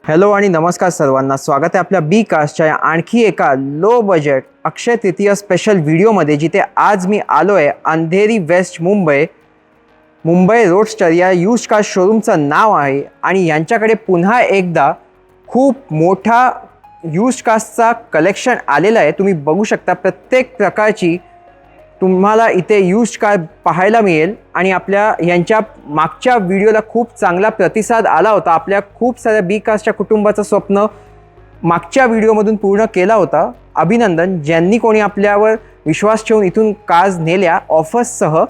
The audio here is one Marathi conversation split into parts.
हॅलो आणि नमस्कार सर्वांना, स्वागत आहे आपल्या बी कास्टच्या आणखी एका लो बजेट अक्षय तृतीय स्पेशल व्हिडिओमध्ये, जिथे आज मी आलो आहे अंधेरी वेस्ट मुंबई रोडस्टर या यूज्ड कार शोरूमचं नाव आहे. आणि यांच्याकडे पुन्हा एकदा खूप मोठा यूज्ड कार्सचा कलेक्शन आलेला आहे. तुम्ही बघू शकता प्रत्येक प्रकारची तुम्हाला इथे यूज्ड कार पाहायला मिळेल. आणि यांच्या मागच्या व्हिडिओला खूप चांगला प्रतिसाद आला होता. आपल्या खूप साऱ्या बी कास्टच्या कुटुंबाचं स्वप्न मागच्या व्हिडिओमधून पूर्ण केला होता. अभिनंदन ज्यांनी कोणी आपल्यावर विश्वास ठेवून इथून कार्स नेल्या ऑफर्ससह.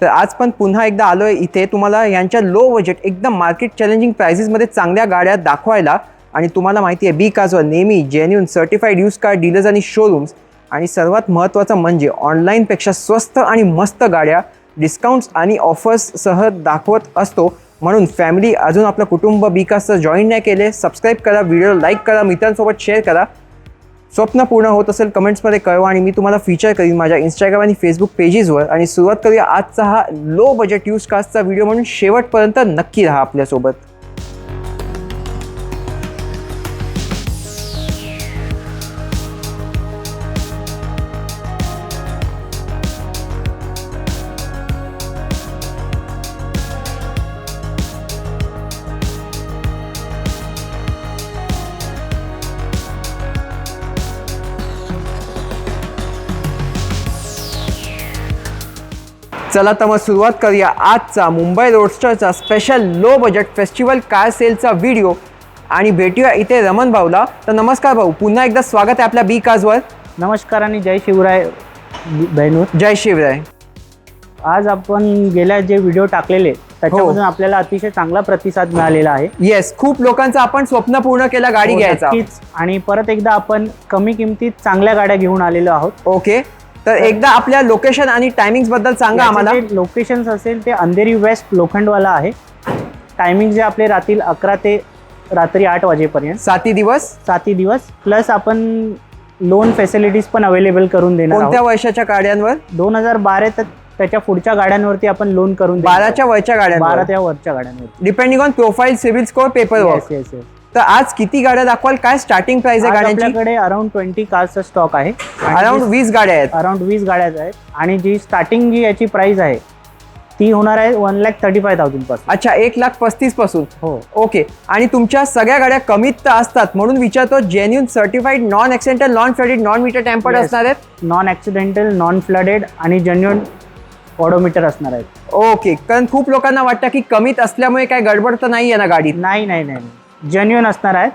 तर आज पण पुन्हा एकदा आलो आहे इथे तुम्हाला यांच्या लो बजेट एकदम मार्केट चॅलेंजिंग प्राइसेसमध्ये चांगल्या गाड्या दाखवायला. आणि तुम्हाला माहिती आहे बी कार्सवर नेहमी genuine certified used car dealers आणि शोरूम्स, आणि सर्वात महत्त्वाचं म्हणजे ऑनलाईनपेक्षा स्वस्त आणि मस्त गाड्या डिस्काउंट्स आणि ऑफर्ससह दाखवत असतो. म्हणून फॅमिली अजून आपलं कुटुंब बी कास्टचं जॉईन नाही केले, सबस्क्राईब करा, व्हिडिओला लाईक करा, मित्रांसोबत शेअर करा. स्वप्न पूर्ण होत असेल कमेंट्समध्ये कळवा आणि मी तुम्हाला फीचर करीन माझ्या इंस्टाग्राम आणि फेसबुक पेजेसवर. आणि सुरुवात करूया आजचा हा लो बजेट यूज्ड कार्सचा व्हिडिओ, म्हणून शेवटपर्यंत नक्की राहा आपल्यासोबत. चला तर मग सुरुवात करूया आजचा मुंबई रोडस्टरचा special low budget festival car सेलचा व्हिडिओ. आणि भेटूया इथे रमण भाऊला. तर नमस्कार भाऊ, पुन्हा एकदा स्वागत आहे आपल्या बी कार्सवर. नमस्कार आणि जय शिवराय बहिणूर. जय शिवराय. आज आपण गेल्या जे व्हिडिओ टाकलेले त्याच्यामधून आपल्याला अतिशय चांगला प्रतिसाद मिळालेला आहे. येस, खूप लोकांचं आपण स्वप्न पूर्ण केलं गाडी घ्यायचा. आणि परत एकदा आपण कमी किमतीत चांगल्या गाड्या घेऊन आलेलो आहोत. ओके, तर एकदा आपल्या लोकेशन आणि टायमिंग्स बद्दल सांगा आम्हाला. लोकेशन असेल ते अंधेरी वेस्ट लोखंडवाला आहे. टायमिंग जे आपले रात्री 11 ते रात्री 8 वाजेपर्यंत 7 दिवस प्लस आपण लोन फॅसिलिटीज पण अवेलेबल करून देणार. कोणत्या वर्षाच्या गाड्यांवर? 2012 तर त्याच्या पुढच्या गाड्यांवरती आपण लोन करून 12च्या वरच्या गाड्यांवर. 12 वरच्या गाड्यांवर depending on profile, civil score, paper work. Yes. तर आज किती गाड्या दाखवाल? काय स्टार्टिंग प्राइस आहे गाड्यांची? आपल्याकडे अराउंड 20 कार्सचा स्टॉक आहे. अराउंड 20 गाड्या आहेत. अराउंड 20 गाड्या आहेत. आणि जी स्टार्टिंग जी याची प्राइस आहे ती होणार आहे 1,35,000 पासून. अच्छा, 1,35,000 पासून. हो. ओके. आणि तुमच्या सगळ्या गाड्या कमीत तर असतात म्हणून विचारतो, genuine certified, non accidental, non flooded, non meter tampered असणार आहेत? नॉन ॲक्सिडेंटल, नॉन फ्लडेड आणि जेन्युइन ऑडोमीटर असणार आहेत. ओके, कारण खूप लोकांना वाटतं की कमीत असल्यामुळे काय गडबड तर नाही आहे ना गाडीत? नाही, जेन्युइन असणार आहे.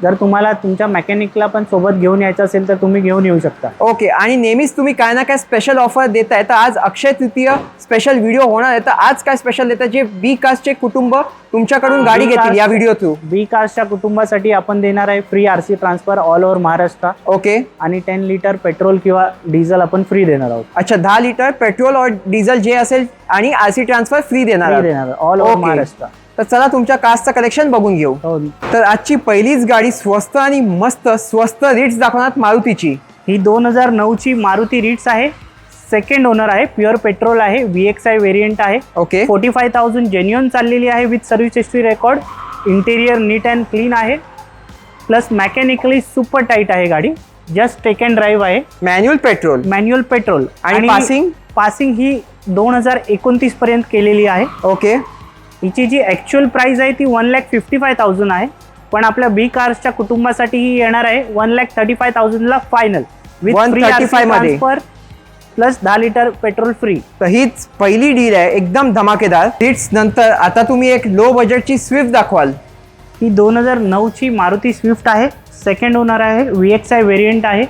जर तुम्हाला तुमच्या मेकॅनिकला पण सोबत घेऊन यायचं असेल तर तुम्ही घेऊन येऊ शकता. ओके. आणि नेहमीच तुम्ही काय ना काय स्पेशल ऑफर देताय, तर आज अक्षय तृतीय स्पेशल व्हिडिओ होणार आहे. तर आज काय स्पेशल देतात जे बी कास्टचे कुटुंब तुमच्याकडून गाडी घेतील या व्हिडिओ थ्रू? बी कास्टच्या कुटुंबासाठी आपण देणार आहे free RC transfer all over Maharashtra. Okay. आणि 10 लिटर पेट्रोल किंवा डिझेल आपण फ्री देणार आहोत. अच्छा, 10 लिटर पेट्रोल और डिझेल जे असेल आणि आरसी ट्रान्सफर फ्री देणार ऑल ओव्हर महाराष्ट्र. तर चला तुमच्या कार्सचं कलेक्शन बघून घेऊ. तर आजची पहिलीच गाडी स्वस्त आणि मस्त स्वस्त रिट्स दाखवणार मारुतीची. ही 2009ची मारुती रिट्स आहे. सेकंड ओनर आहे. प्युअर पेट्रोल आहे. VXI व्हेरियंट आहे. ओके. 45,000 जेन्युइन चाललेली आहे with service history record. Interior neat and clean आहे. प्लस मेकॅनिकली सुपर टाईट आहे गाडी. जस्ट टेक अँड ड्राईव्ह आहे. Manual petrol. आणि पासिंग ही 2029 पर्यंत केलेली आहे. ओके. हिची जी ॲक्च्युअल प्राइस आहे ती 1,55,000 आहे. पण आपल्या बी कार्सच्या कुटुंबासाठी ही येणार आहे 1,35,000 final with free transfer plus 10 litre petrol free. तर हीच पहिली डील आहे एकदम धमाकेदार. रिट्स नंतर आता तुम्ही एक लो बजेटची स्विफ्ट दाखवाल. ही 2009ची मारुती स्विफ्ट आहे. सेकंड ओनर आहे. VXI व्हेरियंट आहे.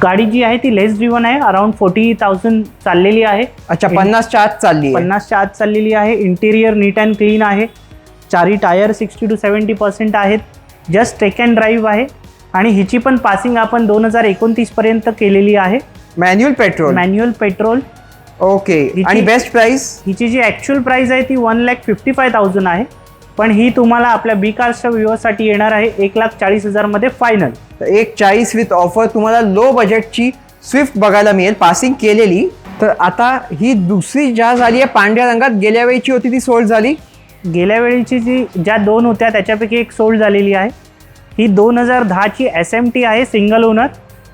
गाडी जी आहे ती लेस ड्रिव्हन आहे. अराउंड 40,000 चाललेली आहे. अच्छा, 50च्या आत चालली. 50च्या आत चाललेली आहे. इंटेरियर नीट अँड क्लीन आहे. चारी टायर 60 to 70% आहेत. जस्ट टेक अँड ड्राईव्ह आहे. आणि हिची पण पासिंग आपण 2029 पर्यंत केलेली आहे. Manual petrol. ओके. आणि बेस्ट प्राइस? हिची जी ॲक्च्युअल प्राइस आहे ती 1,55,000 आहे. पण ही तुम्हाला आपल्या बी कार्सच्या व्ह्यूअर्ससाठी येणार आहे 1,40,000 मध्ये फायनल. 1,40,000 विथ ऑफर तुम्हाला लो बजेटची स्विफ्ट बघायला मिळेल पासिंग केलेली. तर आता ही दुसरी ज्या झाली आहे पांढऱ्या रंगात, गेल्या वेळीची होती ती सोल्ड झाली. गेल्या वेळीची ज्या 2 होत्या त्याच्यापैकी एक सोल्ड झालेली आहे. ही 2010ची SMT आहे, सिंगल ओनर,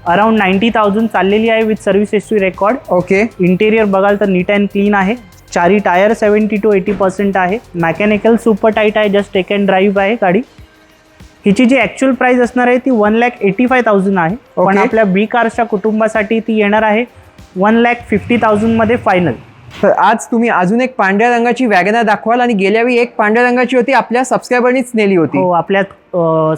अराउंड 90,000 चाललेली आहे with service history record. Okay. Interior बघाल तर नीट अँड क्लीन आहे. चारी टायर 70 to 80% आहे. मॅकॅनिकल सुपर टाईट आहे, जस्ट टेक अँड ड्राईव्ह आहे गाडी. हिची जी ॲक्च्युअल प्राइस असणार आहे ती 1,85,000 आहे. पण आपल्या बी कार्सच्या कुटुंबासाठी ती येणार आहे 1,50,000 मध्ये फायनल. तर आज तुम्ही अजून एक पांढऱ्या रंगाची वॅगनर दाखवाल आणि गेल्या वेळी एक पांढऱ्या रंगाची होती, आपल्या सबस्क्रायबरनीच नेली होती. हो, आपल्या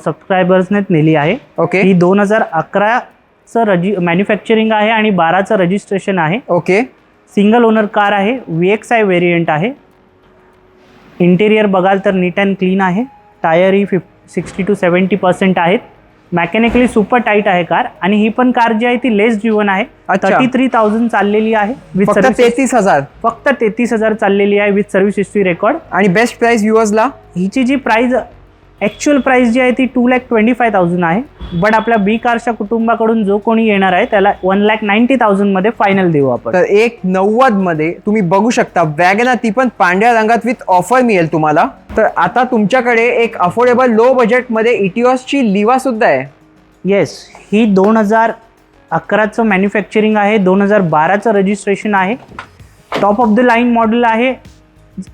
सबस्क्रायबर्सनेच नेली आहे. ओके. ही 2011चं मॅन्युफॅक्चरिंग आहे आणि 12चं रजिस्ट्रेशन आहे. ओके. सिंगल ओनर कार आहे, VXI व्हेरियंट आहे. इंटेरियर बघाल तर नीट अँड क्लीन आहे. टायर ही 60 to 70% आहेत. मॅकॅनिकली सुपर टाईट आहे कार. आणि ही पण कार जी आहे ती लेस ड्रिव्हन आहे. 33,000 चाललेली आहे विथ फक्त 33,000. फक्त 33,000 चाललेली आहे विथ सर्व्हिस हिस्ट्री रेकॉर्ड. आणि बेस्ट प्राइस व्ह्युअर्सला हिची जी प्राइस ॲक्च्युअल प्राइस जी आहे ती 2,25,000 आहे. बट आपल्या बी कार्सच्या कुटुंबाकडून जो कोणी येणार आहे त्याला 1,90,000 मध्ये फायनल देऊ आपण. तर 1,90,000 मध्ये तुम्ही बघू शकता वॅगनर, ती पण पांढऱ्या रंगात विथ ऑफर मिळेल तुम्हाला. तर आता तुमच्याकडे एक अफोर्डेबल लो बजेटमध्ये इटिओसची लिवा सुद्धा आहे. येस, ही 2011चं मॅन्युफॅक्चरिंग आहे, 2012चं रजिस्ट्रेशन आहे. Top of the line model आहे.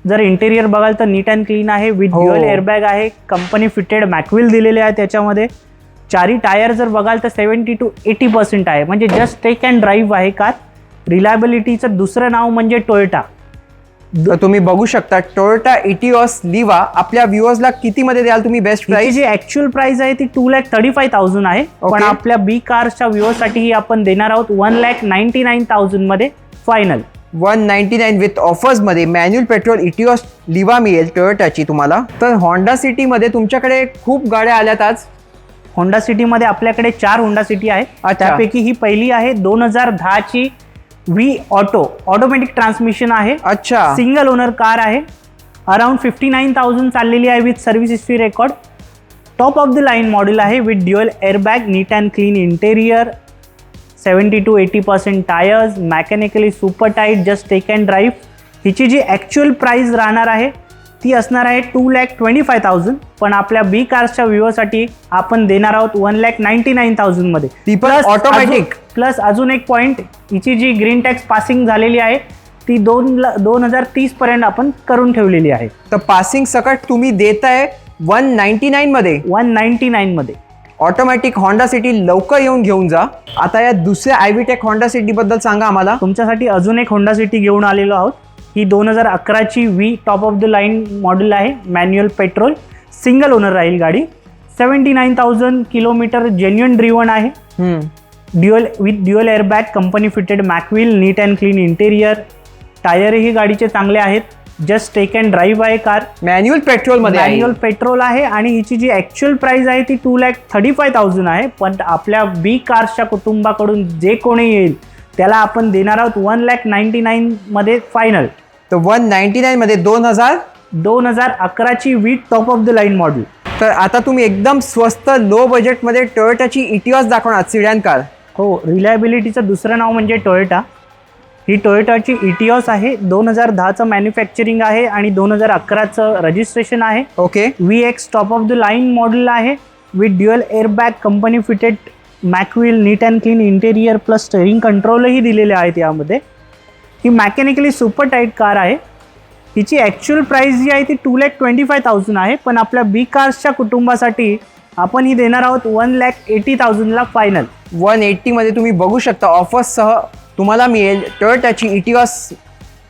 जर इंटेरियर बघाल तर नीट अँड क्लीन आहे विथ ड्युअल एअरबॅग आहे. कंपनी फिटेड मॅकविल दिलेले आहे त्याच्यामध्ये. चारी टायर जर बघाल तर 70 to 80% आहे, म्हणजे जस्ट टेक अँड ड्राईव्ह आहे कार. रिलायबिलिटीचं दुसरं नाव म्हणजे टोयोटा. तर तुम्ही बघू शकता टोयोटा इटिओस लिवा. आपल्या व्ह्युअर्सला किती मध्ये द्याल तुम्ही बेस्ट प्राइस? जी ॲक्च्युअल प्राइस आहे ती 2,35,000 आहे. पण आपल्या बी कारच्या व्ह्युअर्ससाठी आपण देणार आहोत 1,99,000 मध्ये फायनल. 199 विथ ऑफर्स मध्ये मॅन्युअल पेट्रोल इटिओस लिवा मिळेल टोयोटाची तुम्हाला. तर होंडा सिटी मध्ये तुमच्याकडे खूप गाड्या आल्यात आज. होंडा सिटीमध्ये आपल्याकडे 4 होंडा सिटी आहेत. त्यापैकी ही पहिली आहे 2010ची V ऑटो, ऑटोमॅटिक ट्रान्समिशन आहे. अच्छा. सिंगल ओनर कार आहे. अराउंड 59,000 चाललेली आहे with service history record. Top of the line model आहे with dual airbag, neat and clean interior, 70 to 80% tyres, mechanically super tight, just take and drive. हिची जी ॲक्च्युअल प्राइस राहणार आहे ती असणार आहे 2,25,000. पण आपल्या बी कार्सच्या व्ह्यूअरसाठी आपण देणार आहोत 1,99,000 मध्ये. ती पण ऑटोमॅटिक. प्लस अजून एक पॉईंट, हिची जी ग्रीन टॅक्स पासिंग झालेली आहे ती 2030 पर्यंत आपण करून ठेवलेली आहे. तर पासिंग सकट तुम्ही देताय 199 मध्ये. 199 मध्ये ऑटोमॅटिक होंडा सिटी लवकर येऊन घेऊन जा. आता या दुसऱ्या आयव्हीटेक होंडा सिटी बद्दल सांगा आम्हाला. तुमच्यासाठी अजून एक होंडा सिटी घेऊन आलेलो आहोत. ही 2011ची V top of the line model आहे, मॅन्युअल पेट्रोल, सिंगल ओनर राहील गाडी. 79,000 किलोमीटर जेन्युइन ड्रिव्हन आहे. Dual airbag, company fitted mag wheel, neat and clean interior. टायरही गाडीचे चांगले आहेत. जस्ट टेक अँड ड्राईव्ह आहे कार. मॅन्युअल पेट्रोल मध्ये मॅन्युअल पेट्रोल आहे. आणि हिची जी ॲक्च्युअल प्राइस आहे ती 2,35,000 आहे. पण आपल्या बी कार्सच्या कुटुंबाकडून जे कोणी येईल त्याला आपण देणार आहोत 1,99,000 मध्ये फायनल. तर 199 मध्ये 2011ची V top of the line model. तर आता तुम्ही एकदम स्वस्त लो बजेटमध्ये टोयोटाची इटिओस दाखवणार सिडॅन कार. हो, रिलायबिलिटीचं दुसरं नाव म्हणजे टोयोटा. ही टोयोटाची इटिओस आहे. 2010चं मॅन्युफॅक्चरिंग आहे आणि 2011चं रजिस्ट्रेशन आहे. Okay. VX top of the line model आहे with dual airbag, company fitted mag wheel, neat and clean interior plus steering कंट्रोलही दिलेले आहेत यामध्ये. ही मॅकॅनिकली सुपर टाईट कार आहे. हिची ॲक्च्युअल प्राइस जी आहे ती 2,25,000 आहे. पण आपल्या बी कार्सच्या कुटुंबासाठी आपण ही देणार आहोत 1,80,000 फायनल. 180 मध्ये तुम्ही बघू शकता ऑफर्ससह तुम्हाला मिळेल टोयोटाची इटिओस.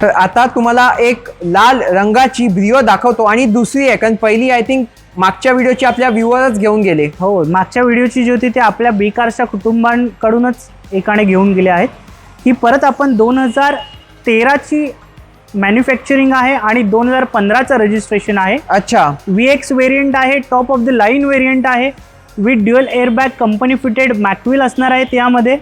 तर आता तुम्हाला एक लाल रंगाची ब्रिओ दाखवतो आणि दुसरी आहे, कारण पहिली आय थिंक मागच्या व्हिडिओची आपल्या व्ह्यूअरच घेऊन गेले. हो, मागच्या व्हिडिओची जी होती ते आपल्या बी कार्सच्या कुटुंबांकडूनच एकाने घेऊन गेले आहेत. ही परत आपण 2013ची मॅन्युफॅक्चरिंग आहे आणि 2015चं रजिस्ट्रेशन आहे. अच्छा. VX व्हेरियंट आहे, top of the line variant आहे with dual airbag, company fitted mag wheel असणार आहे त्यामध्ये.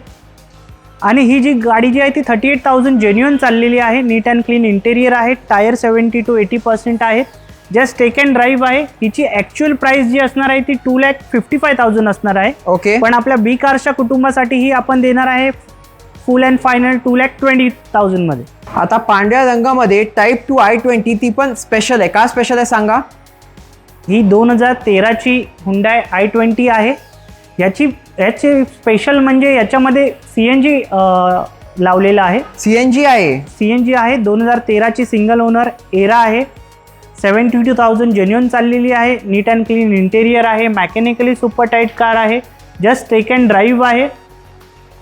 आणि ही जी गाडी जी आहे ती 38,000 जेन्युइन चाललेली आहे. नीट अँड क्लीन इंटेरियर आहे. टायर 70 to 80% आहेत. जस्ट टेक अँड ड्राईव्ह आहे. हिची ॲक्च्युअल प्राइस जी असणार आहे ती 2,55,000 असणार आहे. ओके. पण आपल्या बी कार्सच्या कुटुंबासाठी ही आपण देणार आहे फुल अँड फायनल 2,20,000 मध्ये. आता पांढऱ्या रंगामध्ये टाईप 2 i20 ती पण स्पेशल आहे. का स्पेशल आहे सांगा? ही 2013ची हुंडाई i20 आहे. याचे स्पेशल म्हणजे याच्यामध्ये CNG लावलेलं आहे. CNG आहे. CNG आहे. 2013ची सिंगल ओनर एरा आहे. 72,000 जेन्युअन चाललेली आहे. नीट अँड क्लीन इंटेरियर आहे. मॅकॅनिकली सुपर टाईट कार आहे. जस्ट टेक अँड ड्राईव्ह आहे.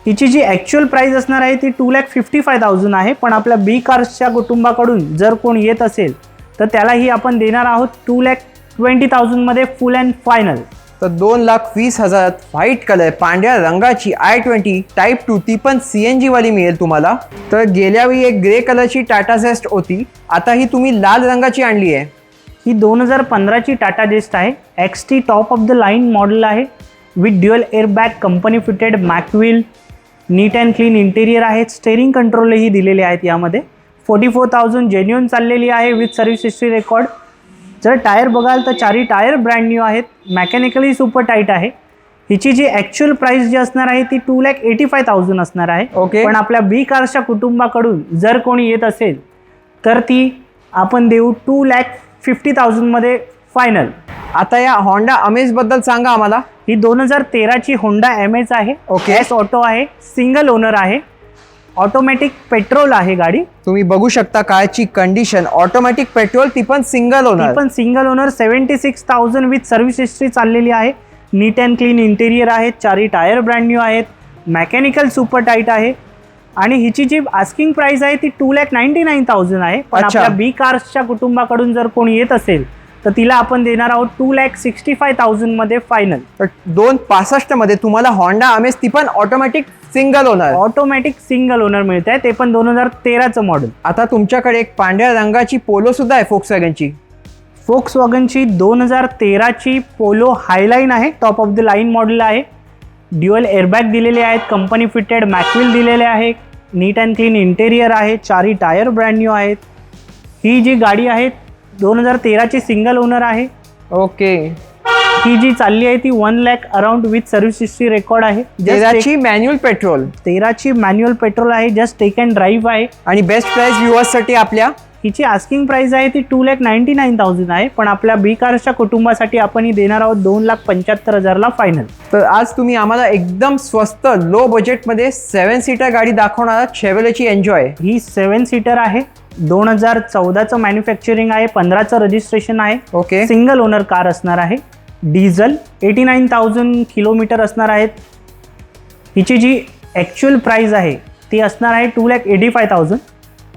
हिची जी ॲक्च्युअल प्राईस असणार आहे ती 2,55,000 आहे. पण आपल्या बी कार्सच्या कुटुंबाकडून जर कोण येत असेल तर त्यालाही आपण देणार आहोत 2,20,000 मध्ये फुल अँड फायनल. तर 2,20,000 व्हाईट कलर पांढऱ्या रंगाची i20 टाईप 2 ती पण CNG वाली मिळेल तुम्हाला. तर गेल्या वेळी एक ग्रे कलरची टाटा झेस्ट होती, आता ही तुम्ही लाल रंगाची आणली आहे. ही 2015ची टाटा जेस्ट आहे. XT top of the line model आहे. With dual airbag, company fitted mag wheel, neat and clean interior आहे. स्टेरिंग कंट्रोलही दिलेले आहेत यामध्ये. 44,000 जेन्युअन चाललेली आहे विथ सर्व्हिस हिस्ट्री रेकॉर्ड. जर टायर बघाल तर चारही टायर ब्रँड न्यू आहेत. मॅकॅनिकली सुपर टाईट आहे. हिची जी ॲक्च्युअल प्राईस जी असणार आहे ती 2,85,000 असणार आहे. ओके. पण आपल्या बी कार्सच्या कुटुंबाकडून जर कोणी येत असेल तर ती आपण देऊ 2,50,000 मध्ये फायनल. आता या होंडा अमेज बद्दल सांगा आम्हाला. ही 2013ची होंडा एमेज आहे. ओके. एस ऑटो आहे. सिंगल ओनर आहे. ऑटोमॅटिक पेट्रोल आहे गाडी. तुम्ही बघू शकता कारची कंडिशन. ऑटोमॅटिक पेट्रोल, ती पण सिंगल ओनर. ती पण single owner. 76,000 with service history चाललेली आहे. नीट अँड क्लीन इंटेरियर आहे. चारही टायर ब्रँड न्यू आहेत. मॅकॅनिकल सुपर टाईट आहे. आणि हिची जी आस्किंग प्राइस आहे ती 2,99,000 आहे. पण अच्छा. आपल्या बी कार्सच्या कुटुंबाकडून जर कोणी येत असेल तर तिला आपण देणार आहोत 2,65,000 मध्ये फायनल. तर 2,65,000 मध्ये तुम्हाला होंडा अमेज ती पण automatic single owner. Automatic single owner मिळत आहे. ते पण 2013चं मॉडेल. आता तुमच्याकडे एक पांढऱ्या रंगाची पोलो सुद्धा आहे फोक्सवॅगनची. फोक्सवॅगनची 2013ची पोलो हायलाईन आहे. Top of the line model आहे. ड्युअल एअरबॅग दिलेले आहेत. कंपनी फिटेड मॅकव्हील दिलेले आहे. नीट अँड क्लीन इंटेरियर आहे. चारही टायर ब्रँड न्यू आहेत. ही जी गाडी आहे 2013ची सिंगल ओनर आहे. ओके. ही जी चालली आहे ती 1 lakh around with service history record आहे. 13ची मॅन्युअल पेट्रोल. 13ची मॅन्युअल पेट्रोल आहे. जस्ट टेक अँड ड्राईव्ह आहे. आणि बेस्ट प्राइस व्ह्युअर्ससाठी आपल्या हिची आस्किंग प्राइस आहे ती 2,99,000 आहे. पण आपल्या बी कार्सच्या कुटुंबासाठी आपण ही देणार आहोत 2,75,000ला फायनल. तर आज तुम्ही आम्हाला एकदम स्वस्त लो बजेटमध्ये 7 सीटर गाडी दाखवणार आहात. शेव्हलेची एन्जॉय. ही 7 सीटर आहे. 2014चं मॅन्युफॅक्चरिंग आहे. 15चं रजिस्ट्रेशन आहे. ओके. सिंगल ओनर कार असणार आहे. डिझेल. 89,000 किलोमीटर असणार आहेत. हिची जी ॲक्च्युअल प्राइस आहे ती असणार आहे 2,85,000.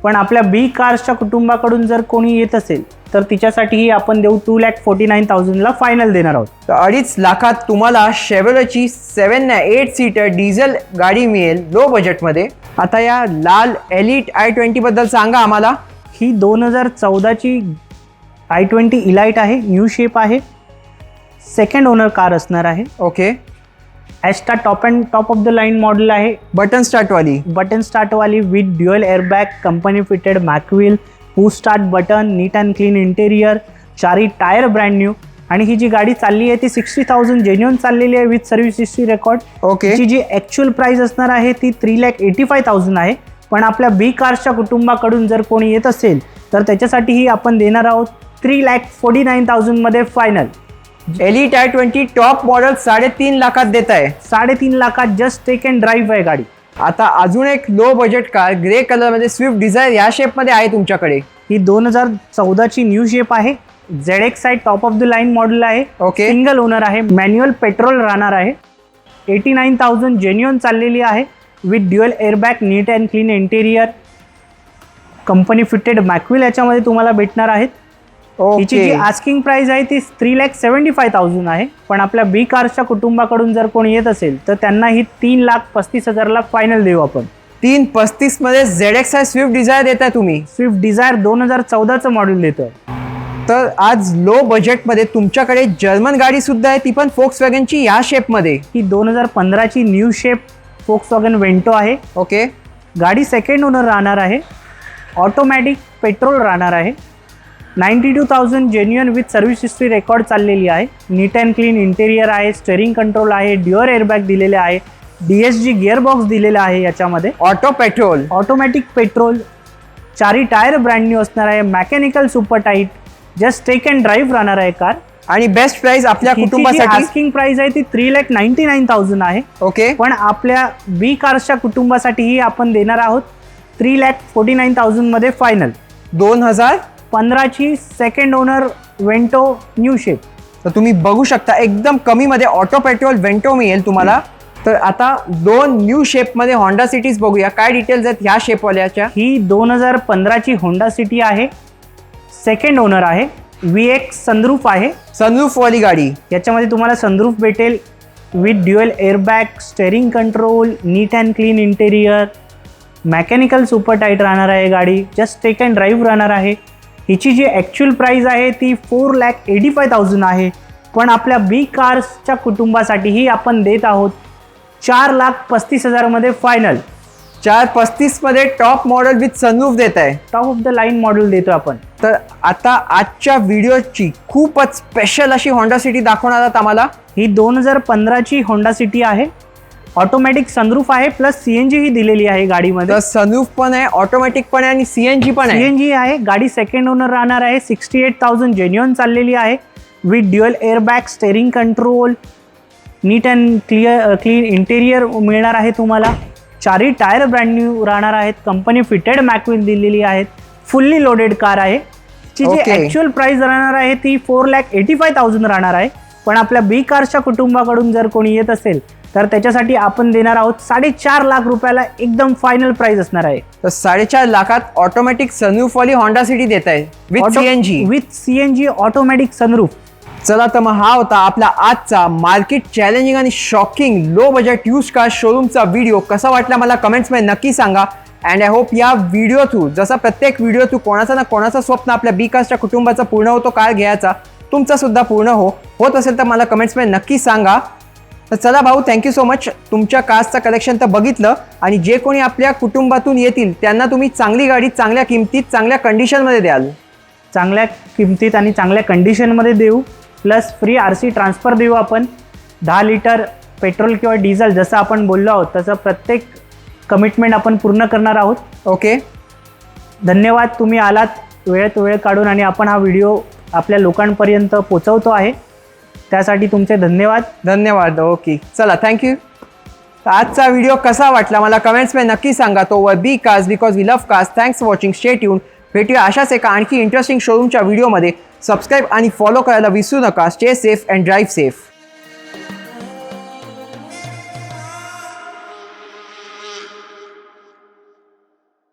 पण आपल्या बी कार्सच्या कुटुंबाकडून जर कोणी येत असेल तर तिच्यासाठीही आपण देऊ 2,49,000ला फायनल देणार आहोत. तर 2.5 लाखात तुम्हाला शेव्हलेची 7 सीटर डिझेल गाडी मिळेल लो बजेटमध्ये. आता या लाल एलिट i20 बद्दल सांगा आम्हाला. ही 2014ची i20 इलाइट आहे. न्यू शेप आहे. सेकंड ओनर कार असणार आहे. Okay. Asta top of the line model आहे. बटन स्टार्टवाली. बटन स्टार्टवाली with dual airbag, company fitted mag wheel, push start button, neat and clean interior, चारही टायर ब्रँड न्यू. आणि ही जी गाडी चालली आहे ती 60,000 जेन्युअन चाललेली आहे with service history record. Okay. हिची जी ॲक्च्युअल प्राइस असणार आहे ती 3,85,000 आहे. पण आपल्या बी कार्सच्या कुटुंबाकडून जर कोणी येत असेल तर त्याच्यासाठीही आपण देणार आहोत 3,49,000 मध्ये final. Elite i20 top model 3.5 लाखात देत आहे. 3.5 लाखात जस्ट टेक अँड ड्राईव्ह आहे गाडी. आता अजून एक लो बजेट कार ग्रे कलरमध्ये स्विफ्ट डिझायर या शेपमध्ये आहे तुमच्याकडे. ही 2014ची न्यू शेप आहे. ZX top of the line model आहे. ओके. सिंगल ओनर आहे. मॅन्युअल पेट्रोल राहणार आहे. 89,000 जेन्युअन चाललेली आहे with dual airbag, neat and clean interior, company fitted mag wheel याच्यामध्ये तुम्हाला भेटणार आहेत. हिची जी आस्किंग प्राइस आहे ती 3,75,000 आहे. पण आपल्या बी कार्सच्या कुटुंबाकडून जर कोणी येत असेल तर त्यांना ही 3,35,000ला फायनल देऊ आपण. 3,35 मध्ये ZX स्विफ्ट डिझायर देताय तुम्ही. स्विफ्ट डिझायर 2014चं मॉडेल देतोय. तर आज लो बजेटमध्ये तुमच्याकडे जर्मन गाडी सुद्धा आहे, ती पण फोक्सवॅगनची या शेपमध्ये. ही 2015ची न्यू शेप फोक्सवॅगन वेंटो आहे. ओके. गाडी सेकंड ओनर राहणार आहे. ऑटोमॅटिक पेट्रोल राहणार आहे. 92,000 genuine with service history record चाललेली आहे. नीट अँड क्लीन इंटेरियर आहे. स्टेरिंग कंट्रोल आहे. ड्युअल एअरबॅग दिलेले आहे. DSG गिअरबॉक्स दिलेला आहे याच्यामध्ये. ऑटो पेट्रोल, ऑटोमॅटिक पेट्रोल, चारी टायर ब्रँड न्यू असणार आहे, mechanical super tight, just take and drive राहणार आहे कार. आणि बेस्ट प्राइस आपल्या कुटुंबासाठी आस्किंग प्राइस आहे ती 3,99,000 आहे. ओके. पण आपल्या बी कार्सच्या कुटुंबासाठीही आपण देणार आहोत 3,49,000 मध्ये final. 2015 second owner Vento new shape. तर तुम्ही बघू शकता एकदम कमी मध्ये ऑटो पेट्रोल वेंटो मिळेल तुम्हाला. तर आता 2 न्यू शेप मध्ये होंडा सिटीज बघूया, काय डिटेल्स आहेत ह्या शेपवाल्याच्या. ही 2015 होंडा सिटी आहे, सेकंड ओनर आहे, VX सनरूफ आहे. सनरूफ वाली गाडी. याच्यामध्ये तुम्हाला सनरूफ भेटेल with dual airbag, steering control, neat and clean interior, mechanical super tight राहणार आहे गाडी, जस्ट टेक अँड ड्राईव्ह राहणार आहे. हिची जी ॲक्च्युअल प्राईस आहे ती 4,85,000 आहे. पण आपल्या बी कार्सच्या कुटुंबासाठीही आपण देत आहोत 4,35,000 मध्ये फायनल. 435 मध्ये टॉप मॉडेल विथ सनरूफ देत आहे. Top of the line model देतो आपण. तर आता आजच्या व्हिडिओची खूपच स्पेशल अशी होंडा सिटी दाखवणार आहात आम्हाला. ही 2015 होंडा सिटी आहे, ऑटोमॅटिक सनरूफ आहे, प्लस CNG ही दिलेली आहे गाडीमध्ये. तर सनरूफ पण आहे, ऑटोमॅटिक पण आहे आणि CNG पण आहे. CNG आहे. गाडी सेकंड ओनर राहणार आहे. 68,000 जेन्युअन चाललेली आहे with dual airbag, steering control, neat and clean interior मिळणार आहे तुम्हाला. चारही टायर ब्रँड न्यू राहणार आहेत, कंपनी फिटेड मॅकविल दिलेली आहेत, फुल्ली लोडेड कार आहे. ची जी Okay. ॲक्च्युअल प्राइस राहणार आहे ती 4,85,000 राहणार आहे. पण आपल्या बी कार्सच्या कुटुंबाकडून जर कोणी येत असेल तर त्याच्यासाठी आपण देणार आहोत 4.5 लाख रुपयाला एकदम फायनल प्राइस असणार आहे. तर 4.5 लाखात ऑटोमॅटिक सनरूफ वाली होंडा सिटी देत आहे विथ CNG ऑटोमॅटिक सनरूफ. चला तर मग हा होता आपला आजचा मार्केट चॅलेंजिंग आणि shocking low budget used car शोरूमचा व्हिडिओ. कसा वाटला मला कमेंट्समध्ये नक्की सांगा. अँड आय होप या व्हिडिओ थ्रू, जसा प्रत्येक व्हिडिओ थ्रू कोणाचा ना कोणाचं स्वप्न आपल्या बी कार्सच्या कुटुंबाचा पूर्ण होतो कार घ्यायचा, तुमचा सुद्धा पूर्ण होत असेल तर मला कमेंट्समध्ये नक्की सांगा. तर चला भाऊ, थँक्यू सो मच. तुमच्या कार्सचं कलेक्शन तर बघितलं आणि जे कोणी आपल्या कुटुंबातून येतील त्यांना तुम्ही चांगली गाडी चांगल्या किमतीत चांगल्या कंडिशनमध्ये द्याल. चांगल्या किमतीत आणि चांगल्या कंडिशनमध्ये देऊ, प्लस फ्री RC ट्रान्सफर देऊ आपण. 10 लिटर पेट्रोल किंवा डिझेल जसं आपण बोललो आहोत तसं प्रत्येक कमिटमेंट आपण पूर्ण करणार आहोत. ओके. धन्यवाद, तुम्ही आलात वेळेत वेळ काढून आणि आपण हा व्हिडिओ आपल्या लोकांपर्यंत पोचवतो आहे, त्यासाठी तुमचे धन्यवाद. धन्यवाद. ओके, चला थँक्यू. तर आजचा व्हिडिओ कसा वाटला मला कमेंट्समध्ये नक्की सांगा. तो वर बी cars because we love cars. Thanks for watching. Stay tuned. भेटूया अशाच एका आणखी इंटरेस्टिंग शोरूमच्या व्हिडिओमध्ये. सबस्क्राईब आणि फॉलो करायला विसरू नका. Stay safe and drive safe.